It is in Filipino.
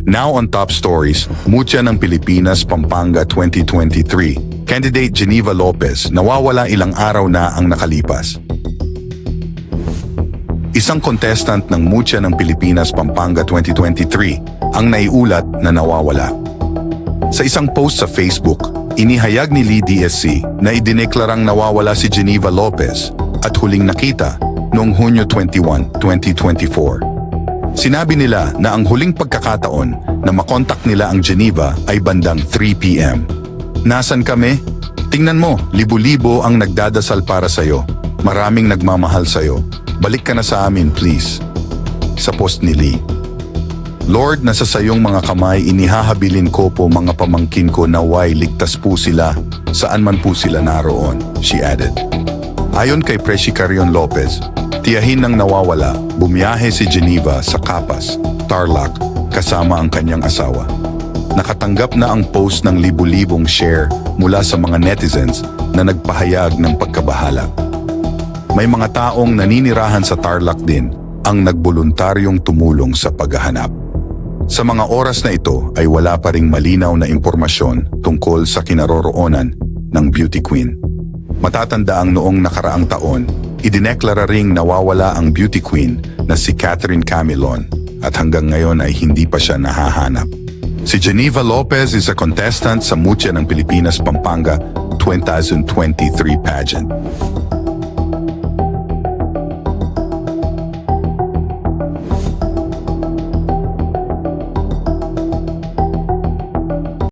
Now on top stories, Mutya ng Pilipinas, Pampanga 2023. Candidate Geneva Lopez, nawawala ilang araw na ang nakalipas. Isang contestant ng Mutya ng Pilipinas, Pampanga 2023 ang naiulat na nawawala. Sa isang post sa Facebook, inihayag ni Lee DSC na idineklarang nawawala si Geneva Lopez at huling nakita noong Hunyo 21, 2024. Sinabi nila na ang huling pagkakataon na makontak nila ang Geneva ay bandang 3 p.m. Nasaan kami? Tingnan mo, libo-libo ang nagdadasal para sa'yo. Maraming nagmamahal sa'yo. Balik ka na sa amin, please. Sa post ni Lee. Lord, nasa sayong mga kamay, inihahabilin ko po mga pamangkin ko naway ligtas po sila, saan man po sila naroon, she added. Ayon kay Presi Carion Lopez, tiyahin ng nawawala, bumiyahe si Geneva sa Capas, Tarlac, kasama ang kanyang asawa. Nakatanggap na ang post ng libu-libong share mula sa mga netizens na nagpahayag ng pagkabahala. May mga taong naninirahan sa Tarlac din ang nagboluntaryong tumulong sa paghahanap. Sa mga oras na ito ay wala pa ring malinaw na impormasyon tungkol sa kinaroroonan ng beauty queen. Matatandaang noong nakaraang taon, idineklara ring nawawala ang beauty queen na si Catherine Camilon at hanggang ngayon ay hindi pa siya nahahanap. Si Geneva Lopez is a contestant sa Mutya ng Pilipinas, Pampanga 2023 pageant.